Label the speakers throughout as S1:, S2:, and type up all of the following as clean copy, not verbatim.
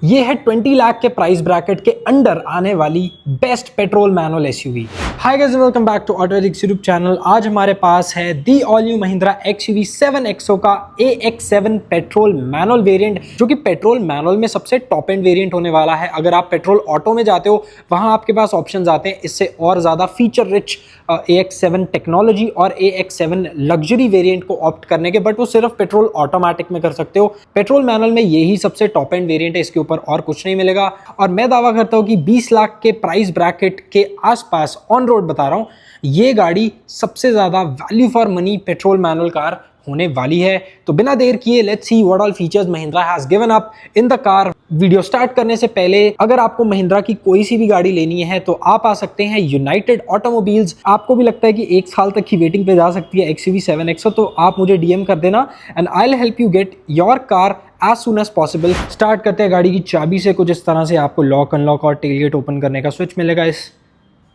S1: ये है 20 लाख के प्राइस ब्रैकेट के अंडर आने वाली best petrol manual SUV. Hi guys, welcome back to Auto Ethics YouTube channel. आज हमारे पास है the all new Mahindra XUV 7XO का AX7 पेट्रोल मैनुअल वेरिएंट, जो कि पेट्रोल मैनुअल में सबसे टॉप एंड वेरिएंट होने वाला है। अगर आप पेट्रोल ऑटो में जाते हो, वहां आपके पास ऑप्शंस आते हैं इससे और ज्यादा फीचर रिच AX7 टेक्नोलॉजी और AX7 लग्जरी वेरिएंट को ऑप्ट करने के, बट वो सिर्फ पेट्रोल ऑटोमेटिक में कर सकते हो। पेट्रोल मैनुअल में यही सबसे टॉप एंड वेरिएंट है, इसके ऊपर और कुछ नहीं मिलेगा। और मैं दावा करता हूं कि 20 लाख के प्राइस ब्रैकेट के आसपास ऑन रोड बता रहा हूं, ये गाड़ी सबसे ज्यादा value for money petrol manual car होने वाली है। तो बिना देर किए let's see what all features Mahindra has given up in the car. Video start करने से पहले अगर आपको महिंद्रा की कोई सी भी गाड़ी लेनी है तो आप आ सकते हैं यूनाइटेड ऑटोमोबाइल्स। आपको भी लगता है कि 1 साल तक की वेटिंग पे जा सकती है एक्सयूवी 7XO, तो आप मुझे डीएम कर देना and I will help you get your car as soon as possible. Start करते हैं गाड़ी की चाबी से। कुछ इस तरह से आपको लॉक अनलॉक और टेलगेट ओपन करने का स्विच मिलेगा इस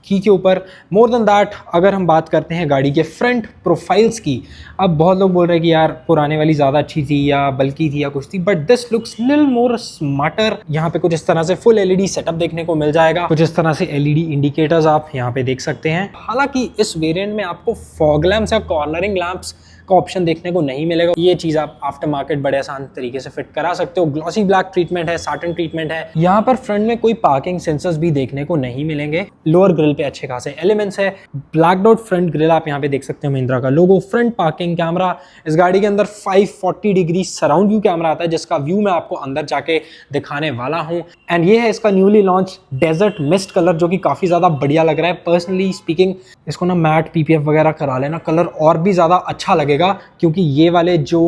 S1: की के ऊपर। मोर देन दैट, अगर हम बात करते हैं गाड़ी के फ्रंट प्रोफाइल्स की, अब बहुत लोग बोल रहे हैं कि यार पुराने वाली ज़्यादा अच्छी थी या बल्कि थी या कुछ थी, but this looks little more smarter. यहाँ पे कुछ इस तरह से फुल एलईडी सेटअप देखने को मिल जाएगा। कुछ इस तरह से एलईडी इंडिकेटर्स आप यहाँ पे देख सकते हैं। हालांकि इस वेरिएंट में आपको फॉग लैम्प्स या कॉर्नरिंग लैम्प्स का ऑप्शन देखने को नहीं मिलेगा। ये चीज आप आफ्टर मार्केट बड़े आसान तरीके से फिट करा सकते हो। ग्लॉसी ब्लैक ट्रीटमेंट है, साटन ट्रीटमेंट है। यहाँ पर फ्रंट में कोई पार्किंग सेंसर्स भी देखने को नहीं मिलेंगे। लोअर ग्रिल पे अच्छे खासे एलिमेंट्स है। ब्लैक डॉट फ्रंट ग्रिल आप यहाँ पे देख सकते हो, महिंद्रा का लोगो। फ्रंट पार्किंग कैमरा, इस गाड़ी के अंदर 540 डिग्री सराउंड व्यू कैमरा आता है, जिसका व्यू मैं आपको अंदर जाके दिखाने वाला हूँ। एंड ये है इसका newly launch desert mist colour, जो कि काफी ज्यादा बढ़िया लग रहा है। पर्सनली स्पीकिंग, इसको ना मैट पीपीएफ वगैरह करा लेना, कलर और भी ज्यादा अच्छा लगेगा, क्योंकि ये वाले जो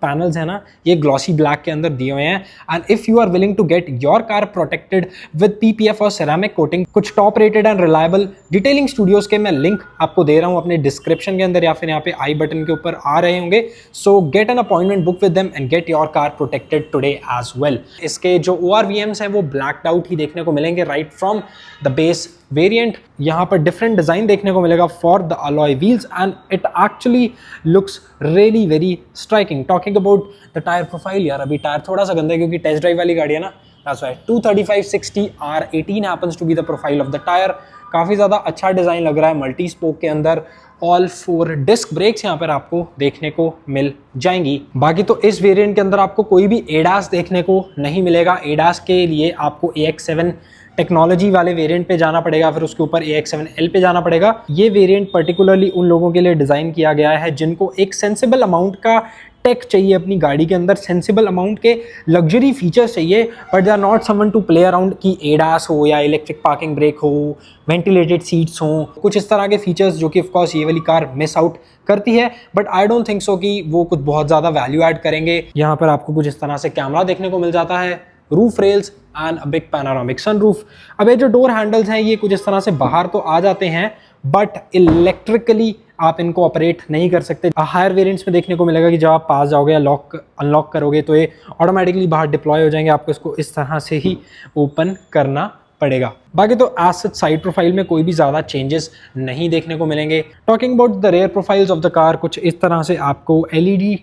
S1: पैनल्स है ना, ये ग्लॉसी ब्लैक के अंदर दिए हुए हैं। And if you are willing to get your car protected with PPF और सेरामिक कोटिंग, कुछ top rated and reliable detailing studios के मैं लिंक आपको दे रहा हूं अपने डिस्क्रिप्शन के अंदर, या फिर यहाँ पे आई बटन के ऊपर आ रहे होंगे। So get an appointment, book with them and get your car protected today as well. इसके जो ORVMs हैं वो ब्लैक्ड आउट ही देखने को मिलेंगे right from the base variant. यहाँ पर डिफरेंट डिजाइन देखने को मिलेगा for the alloy wheels and it actually looks really very striking. Talking about the tyre profile, यार अभी टायर थोड़ा सा गंदा है क्योंकि टेस्ट ड्राइव वाली गाड़ी है ना, that's why 235/60 R18 happens to be the profile of the tire। काफी ज्यादा अच्छा डिजाइन लग रहा है मल्टी स्पोक के अंदर। ऑल 4 डिस्क ब्रेक्स यहाँ पर आपको देखने को मिल जाएंगी। बाकी तो इस वेरिएंट के अंदर आपको कोई भी एडास देखने को नहीं मिलेगा। एडास के लिए आपको AX7 टेक्नोलॉजी वाले वेरिएंट पे जाना पड़ेगा, फिर उसके ऊपर AX7L पे जाना पड़ेगा। ये वेरिएंट पर्टिकुलरली उन लोगों के लिए डिजाइन किया गया है जिनको एक सेंसिबल अमाउंट का टेक चाहिए अपनी गाड़ी के अंदर, सेंसिबल अमाउंट के लग्जरी फीचर्स चाहिए, but they are not someone to play around की एडास हो या इलेक्ट्रिक पार्किंग ब्रेक हो, वेंटिलेटेड सीट्स हो, कुछ इस तरह के फीचर्स जो कि ऑफकोर्स ये वाली कार मिस आउट करती है। But I don't think so कि वो कुछ बहुत ज़्यादा वैल्यू ऐड करेंगे। यहाँ पर आपको कुछ इस तरह से कैमरा देखने को मिल जाता है, roof rails and a big panoramic sunroof. अब ये जो डोर हैंडल्स हैं ये कुछ इस तरह से बाहर तो आ जाते हैं, बट इलेक्ट्रिकली आप इनको ऑपरेट नहीं कर सकते। हायर वेरिएंट्स में देखने को मिलेगा कि जब आप पास जाओगे या लॉक अनलॉक करोगे तो ये ऑटोमेटिकली बाहर डिप्लॉय हो जाएंगे, आपको इसको इस तरह से ही ओपन करना पड़ेगा। बाकी तो एज साइड प्रोफाइल में कोई भी ज़्यादा चेंजेस नहीं देखने को मिलेंगे। Talking about the rare profiles of the car, कुछ इस तरह से आपको LED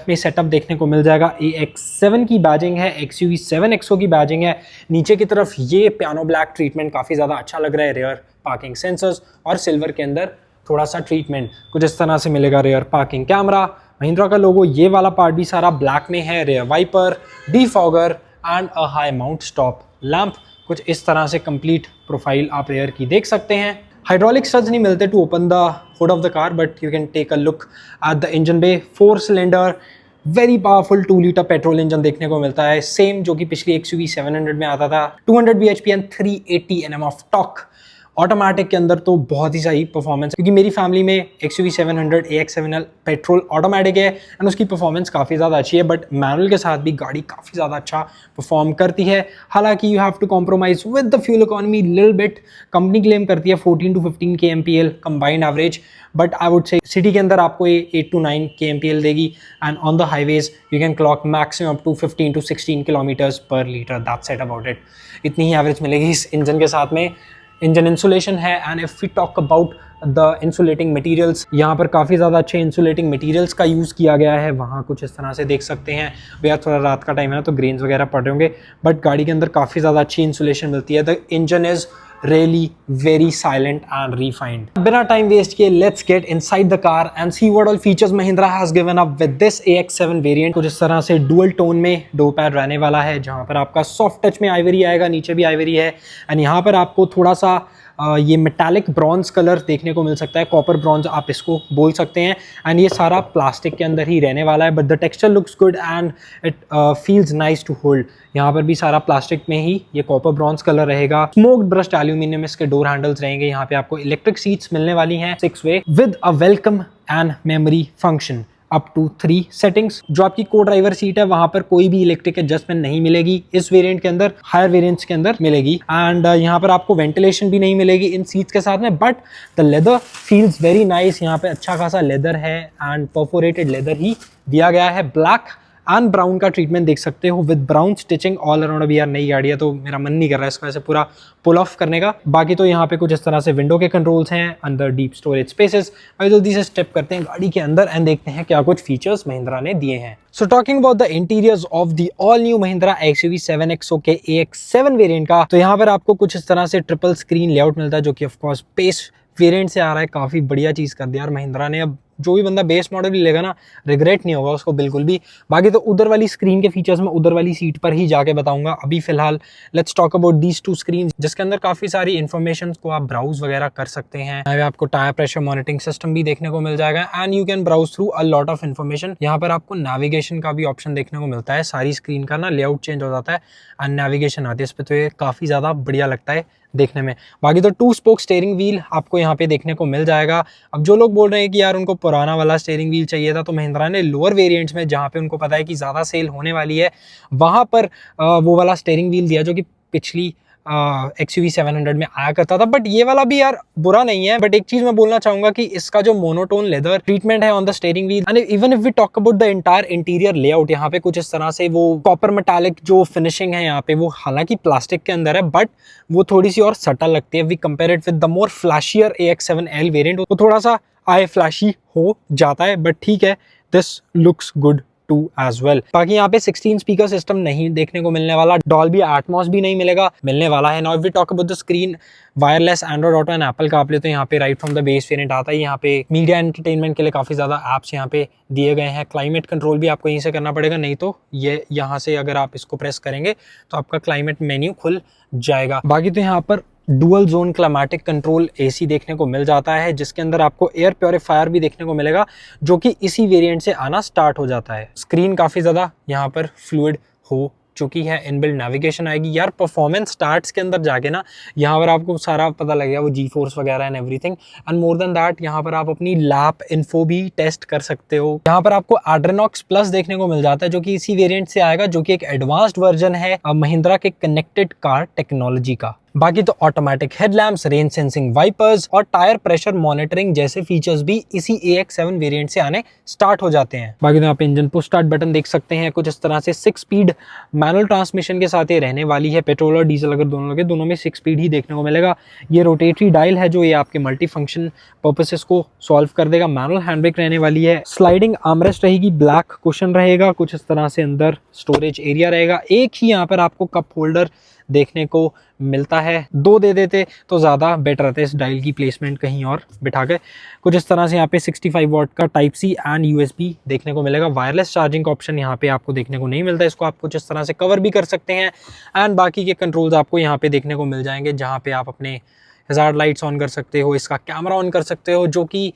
S1: में सेटअप देखने को मिल जाएगा। AX7 की बैजिंग है, XUV 7XO की बैजिंग है। नीचे की तरफ ये पियानो ब्लैक ट्रीटमेंट काफ़ी ज़्यादा अच्छा लग रहा है। रेयर पार्किंग सेंसर्स और सिल्वर के अंदर थोड़ा सा ट्रीटमेंट कुछ इस तरह से मिलेगा। रेयर पार्किंग कैमरा, महिंद्रा का लोगो, ये वाला पार्ट भी सारा ब्लैक में है। Rear wiper, defogger and a high mount stop lamp. कुछ इस तरह से कंप्लीट प्रोफाइल आप रेयर की देख सकते हैं। हाइड्रोलिक स्टड्स नहीं मिलते to open the hood of the car, but you can take a look at the engine bay. 4 cylinder very powerful 2 litre petrol engine देखने को मिलता है, सेम जो कि पिछली XUV 700 में आता था। 200 bhp and 380 Nm of torque. Automatic के अंदर तो बहुत ही सही परफॉर्मेंस, क्योंकि मेरी फैमिली में XUV 700 AX7L पेट्रोल ऑटोमेटिक है एंड उसकी परफॉर्मेंस काफ़ी ज़्यादा अच्छी है, बट मैनुअल के साथ भी गाड़ी काफ़ी ज़्यादा अच्छा परफॉर्म करती है। हालांकि you have to compromise with the fuel economy little bit. Company claim करती है 14 to 15 kmpl combined average, but I would say city के अंदर आपको ये 8 to 9 kmpl देगी and on the highways you can clock maximum up to 15 to 16 kilometres per litre. That's it about it. इतनी ही average मिलेगी इस इंजन के साथ में। इंजन इंसुलेशन है। And if we talk about the insulating materials, यहाँ पर काफ़ी ज़्यादा अच्छे इंसुलेटिंग मटेरियल्स का यूज़ किया गया है। वहाँ कुछ इस तरह से देख सकते हैं भैया, थोड़ा रात का टाइम है ना तो ग्रेन्स वगैरह पड़ रहे होंगे, बट गाड़ी के अंदर काफ़ी ज़्यादा अच्छी इंसुलेशन मिलती है। The engine is really very silent and refined. बिना टाइम वेस्ट किए let's get inside the car and see what all features Mahindra has given up with this AX7 variant। कुछ इस तरह से डुअल टोन में dough pad रहने वाला है, जहाँ पर आपका सॉफ्ट टच में आइवरी आएगा, नीचे भी आइवरी है। एंड यहाँ पर आपको थोड़ा सा ये मेटालिक ब्रॉन्ज कलर देखने को मिल सकता है, कॉपर ब्रॉन्ज आप इसको बोल सकते हैं। एंड ये सारा प्लास्टिक के अंदर ही रहने वाला है, but the texture looks good and it feels nice to hold. यहाँ पर भी सारा प्लास्टिक में ही ये कॉपर ब्रॉन्ज कलर रहेगा। स्मोक्ड ब्रश्ड एल्यूमिनियम इसके डोर हैंडल्स रहेंगे। यहाँ पे आपको इलेक्ट्रिक सीट्स मिलने वाली हैं 6 way with a welcome and memory function up to 3 settings. जो आपकी को ड्राइवर सीट है वहां पर कोई भी इलेक्ट्रिक एडजस्टमेंट नहीं मिलेगी इस वेरिएंट के अंदर, हायर वेरिएंट्स के अंदर मिलेगी। एंड यहाँ पर आपको वेंटिलेशन भी नहीं मिलेगी इन सीट्स के साथ में, but the leather feels very nice. यहाँ पे अच्छा खासा लेदर है एंड परफोरेटेड लेदर ही दिया गया है। ब्लैक एंड ब्राउन का ट्रीटमेंट देख सकते हो with brown stitching all around. अभी यार नई गाड़ी है तो मेरा मन नहीं कर रहा है इसको ऐसे पूरा पुल ऑफ करने का। बाकी तो यहाँ पे कुछ इस तरह से विंडो के कंट्रोल्स हैं, अंदर डीप स्टोरेज स्पेसेस। अभी जल्दी से स्टेप करते हैं गाड़ी के अंदर एंड देखते हैं क्या कुछ फीचर्स महिंद्रा ने दिए हैं। So talking about the interiors of the all new Mahindra XUV 7XO के AX7 वेरिएंट का, तो यहाँ पर आपको कुछ इस तरह से ट्रिपल स्क्रीन लेआउट मिलता है, जो कि ऑफकोर्स बेस वेरिएंट से आ रहा है। काफ़ी बढ़िया चीज़ कर दिया यार महिंद्रा ने। अब जो भी बंदा बेस मॉडल भी लेगा ना, रिग्रेट नहीं होगा उसको बिल्कुल भी। बाकी तो उधर वाली स्क्रीन के फीचर्स मैं उधर वाली सीट पर ही जाके बताऊंगा। अभी फिलहाल let's talk about these 2 screen, जिसके अंदर काफ़ी सारी इन्फॉर्मेशन को आप ब्राउज वगैरह कर सकते हैं। आपको टायर प्रेशर मॉनिटरिंग सिस्टम भी देखने को मिल जाएगा and you can browse through a lot of information. यहाँ पर आपको नेविगेशन का भी ऑप्शन देखने को मिलता है। सारी स्क्रीन का ना लेआउट चेंज हो जाता है एंड नेविगेशन आती है इस पर, तो ये काफ़ी ज़्यादा बढ़िया लगता है देखने में। बाकी तो 2 स्पोक स्टीयरिंग व्हील आपको यहाँ पे देखने को मिल जाएगा। अब जो लोग बोल रहे हैं कि यार उनको पुराना वाला स्टीयरिंग व्हील चाहिए था, तो महिंद्रा ने लोअर वेरिएंट्स में, जहाँ पे उनको पता है कि ज़्यादा सेल होने वाली है, वहाँ पर वो वाला स्टीयरिंग व्हील दिया जो कि पिछली XUV 700 में आया करता था। बट ये वाला भी यार बुरा नहीं है। बट एक चीज मैं बोलना चाहूंगा कि इसका जो मोनोटोन लेदर ट्रीटमेंट है on the steering wheel, and even if we talk about the entire interior layout, यहाँ पे कुछ इस तरह से वो कॉपर मेटालिक जो फिनिशिंग है यहाँ पे, वो हालांकि प्लास्टिक के अंदर है, बट वो थोड़ी सी और सटल लगती है। We compare it with the more flashier AX7L variant, वो थोड़ा सा आई फ्लैशी हो जाता है, बट ठीक है, this looks good too as well. बाकी यहाँ पे 16 स्पीकर सिस्टम नहीं देखने को मिलने वाला, डॉल्बी एटमॉस भी नहीं मिलने वाला है। Now if we talk about the screen, wireless Android Auto and Apple CarPlay तो यहाँ पे right from the base variant आता है। यहाँ पे मीडिया एंटरटेनमेंट के लिए काफी ज्यादा एप्स यहाँ पे दिए गए हैं। क्लाइमेट कंट्रोल भी आपको यहीं से करना पड़ेगा, नहीं तो ये यहाँ से अगर आप इसको प्रेस करेंगे तो आपका क्लाइमेट मेन्यू खुल जाएगा। बाकी तो यहाँ पर डुअल जोन क्लामेटिक कंट्रोल AC देखने को मिल जाता है, जिसके अंदर आपको एयर प्योरीफायर भी देखने को मिलेगा, जो कि इसी वेरिएंट से आना स्टार्ट हो जाता है। स्क्रीन काफ़ी ज़्यादा यहाँ पर फ्लूइड हो चुकी है, इनबिल्ट नेविगेशन आएगी यार। परफॉर्मेंस स्टार्ट्स के अंदर जाके ना यहाँ पर आपको सारा पता लगेगा, वो जी फोर्स वगैरह and everything. And more than that यहाँ पर आप अपनी लैप इन्फो भी टेस्ट कर सकते हो। यहाँ पर आपको एड्रेनॉक्स प्लस देखने को मिल जाता है, जो कि इसी वेरिएंट से आएगा, जो कि एक एडवांस्ड वर्जन है महिंद्रा के कनेक्टेड कार टेक्नोलॉजी का। बाकी तो automatic headlamps, rain sensing wipers और टायर प्रेशर मॉनिटरिंग जैसे फीचर्स भी इसी AX7 वेरिएंट से आने स्टार्ट हो जाते हैं। बाकी तो यहाँ पे इंजन पुश स्टार्ट बटन देख सकते हैं। कुछ इस तरह से 6 स्पीड मैनुअल ट्रांसमिशन के साथ ये रहने वाली है। पेट्रोल और डीजल अगर दोनों लगे, दोनों में 6 स्पीड ही देखने को मिलेगा। ये रोटेटरी डायल है जो ये आपके मल्टी फंक्शन पर्पसेस को सॉल्व कर देगा। मैनुअल हैंड ब्रेक रहने वाली है। स्लाइडिंग आर्मरेस्ट रहेगी, ब्लैक कुशन रहेगा। कुछ इस तरह से अंदर स्टोरेज एरिया रहेगा। एक ही यहाँ पर आपको कप होल्डर देखने को मिलता है, 2 दे देते तो ज़्यादा बेटर रहता है इस डायल की प्लेसमेंट कहीं और बिठा के। कुछ इस तरह से यहाँ पे 65 वाट का टाइप सी एंड USB देखने को मिलेगा। वायरलेस चार्जिंग का ऑप्शन यहाँ पे आपको देखने को नहीं मिलता, इसको आप कुछ इस तरह से कवर भी कर सकते हैं। एंड बाकी के कंट्रोल्स आपको यहाँ पे देखने को मिल जाएंगे, जहाँ पे आप अपने हज़ार्ड लाइट्स ऑन कर सकते हो, इसका कैमरा ऑन कर सकते हो, जो कि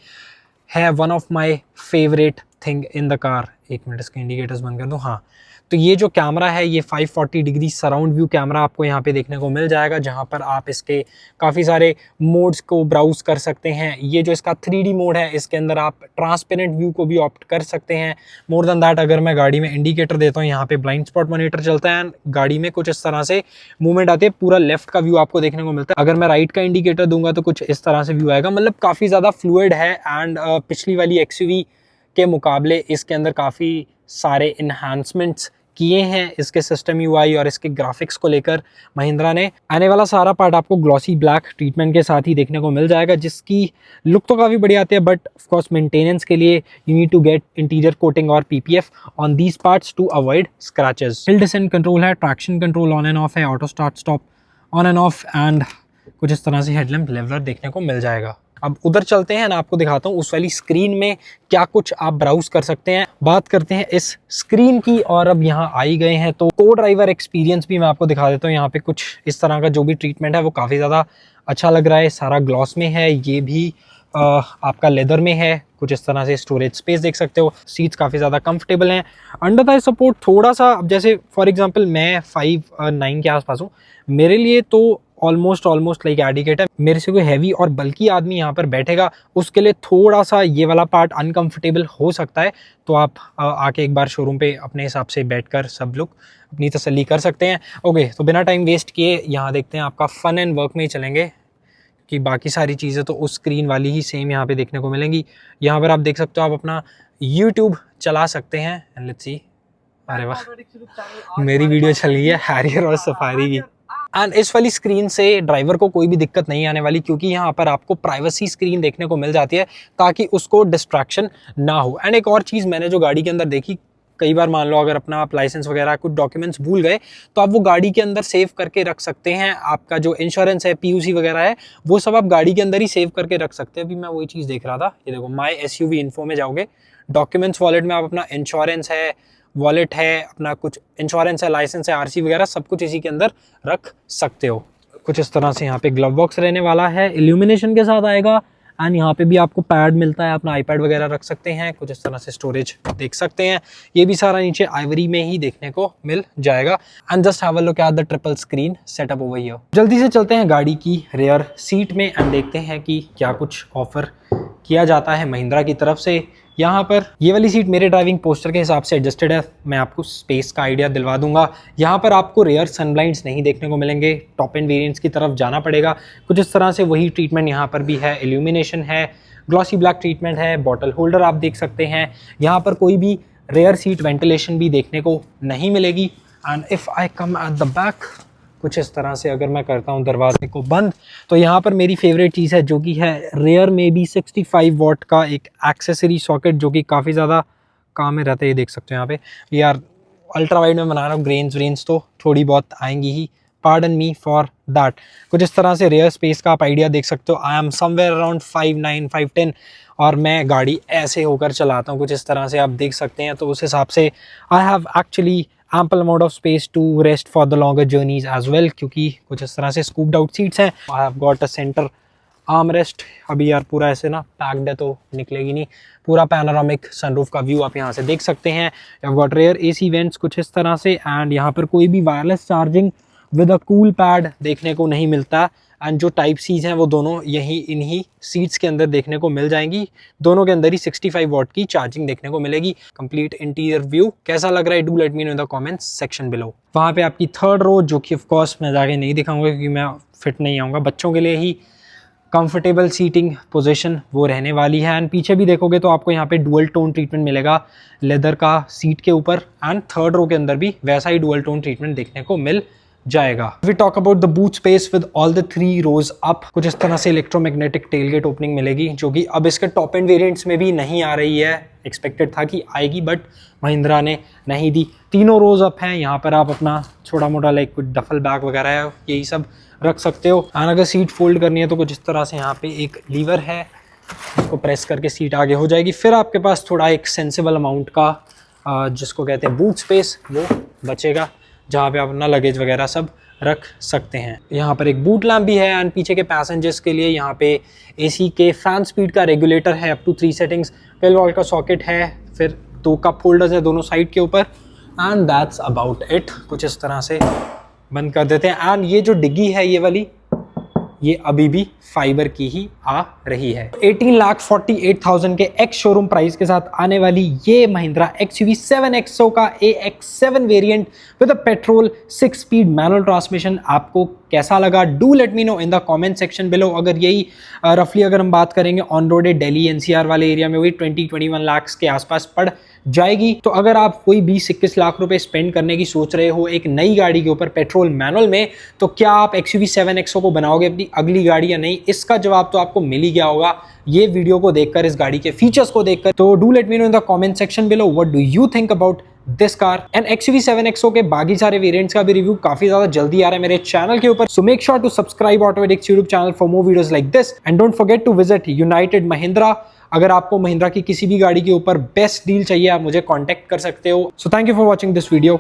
S1: है one of my favourite thing in the car. एक मिनट इसके इंडिकेटर्स बंद कर दूँ। हाँ, तो ये जो कैमरा है ये 540 डिग्री सराउंड व्यू कैमरा आपको यहाँ पे देखने को मिल जाएगा, जहाँ पर आप इसके काफ़ी सारे मोड्स को ब्राउज कर सकते हैं। ये जो इसका 3D मोड है, इसके अंदर आप ट्रांसपेरेंट व्यू को भी ऑप्ट कर सकते हैं। मोर देन दैट, अगर मैं गाड़ी में इंडिकेटर देता हूँ, यहाँ पे ब्लाइंड स्पॉट मॉनिटर चलता है। गाड़ी में कुछ इस तरह से मूवमेंट आती है, पूरा लेफ्ट का व्यू आपको देखने को मिलता है। अगर मैं राइट का इंडिकेटर दूंगा तो कुछ इस तरह से व्यू आएगा। मतलब काफ़ी ज़्यादा फ्लूइड है। एंड पिछली वाली XUV के मुकाबले इसके अंदर काफ़ी सारे इन्हांसमेंट्स किए हैं इसके सिस्टम यूआई और इसके ग्राफिक्स को लेकर महिंद्रा ने। आने वाला सारा पार्ट आपको ग्लॉसी ब्लैक ट्रीटमेंट के साथ ही देखने को मिल जाएगा, जिसकी लुक तो काफ़ी बढ़िया आती है, बट ऑफकोर्स मेंटेनेंस के लिए you need to get interior coating और PPF on these parts to avoid scratches. Hill descent control है, traction control on and off है, auto start stop on and off, and कुछ इस तरह से headlamp leveller देखने को मिल जाएगा। अब उधर चलते हैं ना, आपको दिखाता हूँ उस वाली स्क्रीन में क्या कुछ आप ब्राउज कर सकते हैं। बात करते हैं इस स्क्रीन की, और अब यहाँ आई गए हैं तो को ड्राइवर एक्सपीरियंस भी मैं आपको दिखा देता हूँ। यहाँ पे कुछ इस तरह का जो भी ट्रीटमेंट है वो काफ़ी ज़्यादा अच्छा लग रहा है। सारा ग्लॉस में है, ये भी आपका लेदर में है। कुछ इस तरह से स्टोरेज स्पेस देख सकते हो, सीट्स काफ़ी ज़्यादा कंफर्टेबल हैं। अंडर थाई सपोर्ट थोड़ा सा, अब जैसे फॉर एग्जांपल मैं 5'9" के आसपास हूँ, मेरे लिए तो ऑलमोस्ट लाइक एडिकेट है। मेरे से कोई हैवी और बल्कि आदमी यहाँ पर बैठेगा उसके लिए थोड़ा सा ये वाला पार्ट अनकंफर्टेबल हो सकता है, तो आप आके एक बार शोरूम पे अपने हिसाब से बैठकर सब लोग अपनी तसल्ली कर सकते हैं। ओके, तो बिना टाइम वेस्ट किए यहाँ देखते हैं, आपका फन एंड वर्क में ही चलेंगे कि बाकी सारी चीज़ें तो उस स्क्रीन वाली ही सेम यहाँ पे देखने को मिलेंगी। यहाँ पर आप देख सकते हो, आप अपना YouTube चला सकते हैं। एंड लेट्स सी, अरे वाह, मेरी वीडियो चल रही है हैरियर और सफारी की। एंड इस वाली स्क्रीन से ड्राइवर को कोई भी दिक्कत नहीं आने वाली, क्योंकि यहाँ पर आपको प्राइवेसी स्क्रीन देखने को मिल जाती है ताकि उसको डिस्ट्रैक्शन ना हो। एंड एक और चीज़ मैंने जो गाड़ी के अंदर देखी, कई बार मान लो अगर अपना आप लाइसेंस वगैरह कुछ डॉक्यूमेंट्स भूल गए तो आप वो गाड़ी के अंदर सेव करके रख सकते हैं। आपका जो इंश्योरेंस है, पीयूसी वगैरह है, वो सब आप गाड़ी के अंदर ही सेव करके रख सकते हैं। अभी मैं वही चीज़ देख रहा था, ये देखो माई एसयूवी इन्फो में जाओगे, डॉक्यूमेंट्स वॉलेट में आप अपना इंश्योरेंस है, वॉलेट है, अपना कुछ इंश्योरेंस है, लाइसेंस है, आरसी वगैरह सब कुछ इसी के अंदर रख सकते हो। कुछ इस तरह से यहाँ पे ग्लव बॉक्स रहने वाला है, इल्यूमिनेशन के साथ आएगा। एंड यहाँ पे भी आपको पैड मिलता है, अपना आईपैड वगैरह रख सकते हैं। कुछ इस तरह से स्टोरेज देख सकते हैं। ये भी सारा नीचे आइवरी में ही देखने को मिल जाएगा। And just have a look at the triple screen setup over here. जल्दी से चलते हैं गाड़ी की रेयर सीट में एंड देखते हैं कि क्या कुछ ऑफर किया जाता है महिंद्रा की तरफ से। यहाँ पर ये वाली सीट मेरे ड्राइविंग पोस्टर के हिसाब से एडजस्टेड है, मैं आपको स्पेस का आइडिया दिलवा दूंगा। यहाँ पर आपको रेयर सनब्लाइंड्स नहीं देखने को मिलेंगे, टॉप एंड वेरिएंट्स की तरफ जाना पड़ेगा। कुछ इस तरह से वही ट्रीटमेंट यहाँ पर भी है, इल्यूमिनेशन है, ग्लॉसी ब्लैक ट्रीटमेंट है, बॉटल होल्डर आप देख सकते हैं। यहाँ पर कोई भी रेयर सीट वेंटिलेशन भी देखने को नहीं मिलेगी। And if I come at the back, कुछ इस तरह से अगर मैं करता हूँ दरवाजे को बंद, तो यहाँ पर मेरी फेवरेट चीज़ है जो कि है रेयर में भी 65 वॉट का एक एक्सेसरी सॉकेट, जो कि काफ़ी ज़्यादा काम में रहता है। ये देख सकते हो यहाँ पे, यार अल्ट्रा वाइड में बना रहा हूँ, ग्रेन्स व्रेन्स तो थोड़ी बहुत आएंगी ही, पार्डन मी फॉर दैट। कुछ इस तरह से रेयर स्पेस का आप आइडिया देख सकते हो। आई एम समवेयर अराउंड 5'9", 5'10", और मैं गाड़ी ऐसे होकर चलाता हूँ, कुछ इस तरह से आप देख सकते हैं। तो उस हिसाब से I have actually ample amount of space to rest for the longer journeys as well, क्योंकि कुछ इस तरह से scooped out seats हैं। I have got a center armrest। अभी यार पूरा ऐसे ना पैक्ड है तो निकलेगी नहीं, पूरा पैनोरामिक सनरूफ का व्यू आप यहाँ से देख सकते हैं। I've got rear AC vents कुछ इस तरह से, एंड यहाँ पर कोई भी wireless charging with a cool pad देखने को नहीं मिलता। एंड जो टाइप सीज हैं वो दोनों यही इन्हीं सीट्स के अंदर देखने को मिल जाएंगी। दोनों के अंदर ही 65 वॉट की चार्जिंग देखने को मिलेगी। कंप्लीट इंटीरियर व्यू कैसा लग रहा है, do let me know in the comments section below. वहाँ पे आपकी थर्ड रो, जो कि ऑफ कोर्स मैं जाके नहीं दिखाऊंगा क्योंकि मैं फिट नहीं आऊँगा, बच्चों के लिए ही कंफर्टेबल सीटिंग पोजीशन वो रहने वाली है। एंड पीछे भी देखोगे तो आपको यहाँ पे डुअल टोन ट्रीटमेंट मिलेगा लेदर का सीट के ऊपर, एंड थर्ड रो के अंदर भी वैसा ही डुअल टोन ट्रीटमेंट देखने को मिल जाएगा। We talk about the boot space with all the 3 rows up, कुछ इस तरह से इलेक्ट्रोमैग्नेटिक टेलगेट ओपनिंग मिलेगी, जो कि अब इसके टॉप एंड वेरिएंट्स में भी नहीं आ रही है। एक्सपेक्टेड था कि आएगी, बट महिंद्रा ने नहीं दी। तीनों रोज अप हैं। यहाँ पर आप अपना छोटा मोटा लाइक कुछ डफल बैग वगैरह है, यही सब रख सकते हो। एंड अगर सीट फोल्ड करनी है तो कुछ इस तरह से यहाँ पे एक लीवर है, इसको प्रेस करके सीट आगे हो जाएगी। फिर आपके पास थोड़ा एक सेंसिबल अमाउंट का जिसको कहते हैं बूट स्पेस वो बचेगा, जहाँ पे आप अपना लगेज वगैरह सब रख सकते हैं। यहाँ पर एक बूट लैम्प भी है। एंड पीछे के पैसेंजर्स के लिए यहाँ पे एसी के फैन स्पीड का रेगुलेटर है, अप टू 3 सेटिंग्स, 12 वोल्ट का सॉकेट है, फिर 2 कप होल्डर्स है दोनों साइड के ऊपर। And that's about it. कुछ इस तरह से बंद कर देते हैं। एंड ये जो डिग्गी है ये वाली, ये अभी भी फाइबर की ही आ रही है। 18,48,000 के एक्स शोरूम प्राइस के साथ आने वाली ये महिंद्रा XUV 7XO का AX7 variant with a petrol 6 speed manual transmission आपको कैसा लगा, do let me know in the comment section below. अगर यही रफली अगर हम बात करेंगे ऑन रोड दिल्ली NCR वाले एरिया में वही 20-21 लाख के आसपास पड़ जाएगी। तो अगर आप कोई 20-21 लाख रुपए स्पेंड करने की सोच रहे हो एक नई गाड़ी के ऊपर पेट्रोल मैनुअल में, तो क्या आप XUV 7XO को बनाओगे अपनी अगली गाड़ी या नहीं? इसका जवाब तो आपको मिल ही गया होगा ये वीडियो को देखकर, इस गाड़ी के फीचर्स को देखकर। तो do let me know in the comment section below what do you think about this car. And XUV 7XO के बाकी सारे वेरिएंट्स का भी रिव्यू काफी ज्यादा जल्दी आ रहा है मेरे चैनल के ऊपर। So make sure to subscribe Automatics YouTube channel for more videos like this and don't forget to visit United Mahindra. अगर आपको महिंद्रा की किसी भी गाड़ी के ऊपर बेस्ट डील चाहिए, आप मुझे कांटेक्ट कर सकते हो। So thank you for watching this video.